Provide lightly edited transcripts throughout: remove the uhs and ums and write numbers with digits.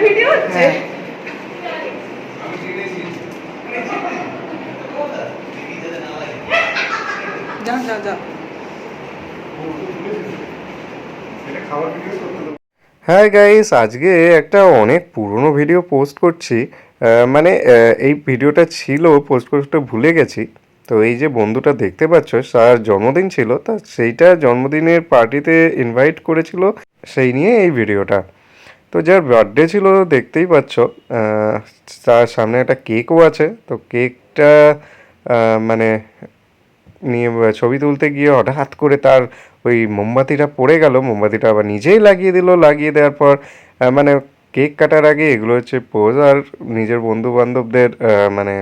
Video হচ্ছে যা যা যা। হ্যাঁ গাইস, আজকে একটা অনেক পুরনো ভিডিও পোস্ট করছি। মানে এই ভিডিওটা ছিল পোস্ট করতে ভুলে গেছি। তো এই যে বন্ধুটা দেখতে পাচ্ছ, তার জন্মদিন ছিল, তা সেইটা জন্মদিনের পার্টিতে ইনভাইট করেছিল, সেই নিয়ে এই ভিডিওটা। তো যার বার্থডে ছিল দেখতেই পাচ্ছ, তার সামনে একটা কেকও আছে। তো কেকটা মানে নিয়ে ছবি তুলতে গিয়ে হঠাৎ করে তার ওই মোমবাতিটা পড়ে গেল, মোমবাতিটা আবার নিজেই লাগিয়ে দিল। লাগিয়ে দেওয়ার পর মানে কেক কাটার আগে এগুলো হচ্ছে পোজ, আর নিজের বন্ধু বান্ধবদের মানে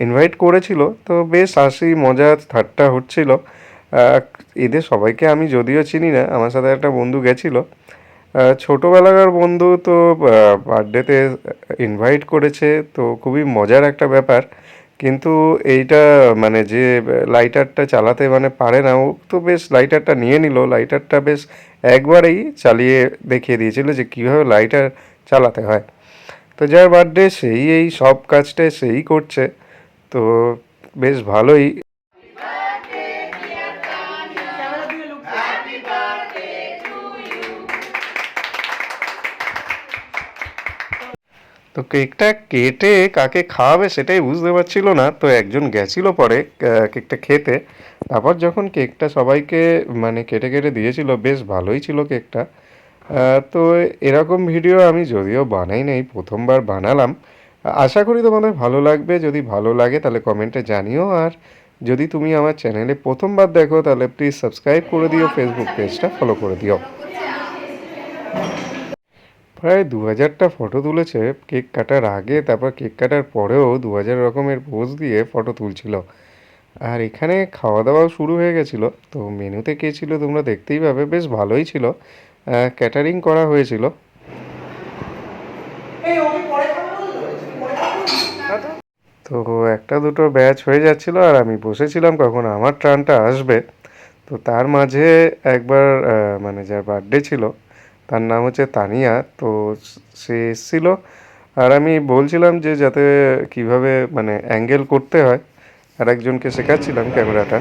ইনভাইট করেছিল। তো বেশ হাসি মজা ঠাট্টা হচ্ছিল। এদের সবাইকে আমি যদিও চিনি না, আমার সাথে একটা বন্ধু গেছিলো, ছোটোবেলাকার বন্ধু। তো বার্থডেতে ইনভাইট করেছে, তো খুবই মজার একটা ব্যাপার। কিন্তু এইটা মানে যে লাইটারটা চালাতে মানে পারে না, ও তো বেশ লাইটারটা নিয়ে নিল। লাইটারটা বেশ একবারেই চালিয়ে দেখিয়ে দিয়েছিল যে কীভাবে লাইটার চালাতে হয়। তো যার বার্থডে সেই এই সব কাজটাই সেই করছে, তো বেশ ভালোই। তো কেকটা কেটে কাকে খাওয়াবে সেটাই বুঝতে পারছিল না। তো একজন গেছিল পরে কেকটা খেতে। তারপর যখন কেকটা সবাইকে মানে কেটে কেটে দিয়েছিল, বেশ ভালোই ছিল কেকটা। তো এরকম ভিডিও আমি যদিও বানাই নাই, প্রথমবার বানালাম। আশা করি তোমাদের ভালো লাগবে। যদি ভালো লাগে তাহলে কমেন্টে জানিও। আর যদি তুমি আমার চ্যানেলে প্রথমবার দেখো তাহলে প্লিজ সাবস্ক্রাইব করে দিও, ফেসবুক পেজটা ফলো করে দিও। প্রায় 2000টা ফটো তুলেছে কেক কাটার আগে, তারপর কেক কাটার পরেও 2000 রকমের পোজ দিয়ে ফটো তুলছিল। আর এখানে খাওয়া দাওয়াও শুরু হয়ে গেছিলো। তো মেনুতে কে ছিল তোমরা দেখতেই পাবে, বেশ ভালোই ছিল, ক্যাটারিং করা হয়েছিল। তো একটা দুটো ব্যাচ হয়ে যাচ্ছিল আর আমি বসেছিলাম কখন আমার টার্নটা আসবে। তো তার মাঝে একবার মানে যার বার্থডে ছিল তার নাম হচ্ছে তানিয়া। তো সে এসেছিল, আর আমি বলছিলাম যে যাতে কিভাবে মানে অ্যাঙ্গেল করতে হয়, আর একজনকে শেখাচ্ছিলাম ক্যামেরাটা।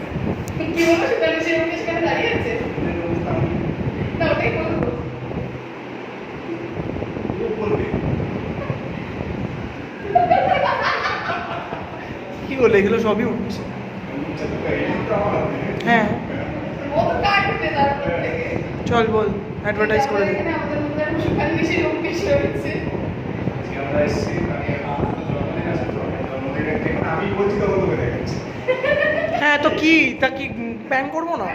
কি বলে এগুলো সবই উঠছে। হ্যাঁ চল বল, অ্যাডভার্টাইজ করে দে। হ্যাঁ তো কি, তা কি প্যান করবো না?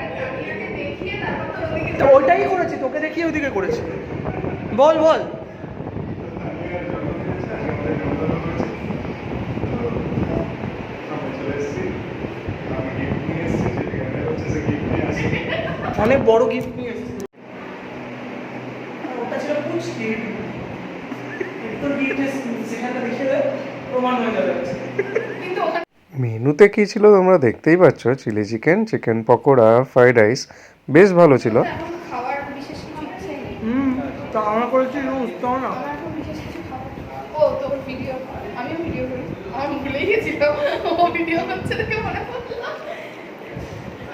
তো ওইটাই করেছি, তোকে দেখিয়ে ওইদিকে করেছি। বল বল। অনেক বড় গিফট নিয়ে এসেছি। ওটা ছিল পুচকি, একটু গিফট সেখানটা দেখে প্রমাণ হয়ে যাবে। মেনুতে কী ছিল তোমরা দেখতেই পাচ্ছ, chilli chicken, chicken pakora, fried rice, বেশ ভালো ছিল। তা আমরা করেছি উঠতাম না।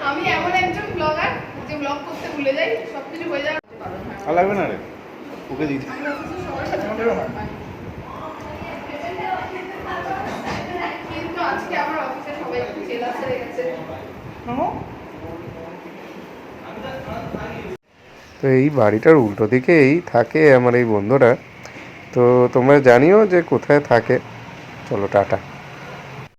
আমি এমন একজন ব্লগার যে ব্লগ করতে ভুলে যাই, সবকিছু হয়ে যায়। লাগবে না রে, ওকে দিতে। কিন্তু আজকে আমার অফিসে সবাই একটু জেলাস হয়ে গেছে। তো এই বাড়িটার উল্টো দিকেই থাকে আমার এই বন্ধুরা। তো তোমরা জানিও যে কোথায় থাকে। চলো টাটা।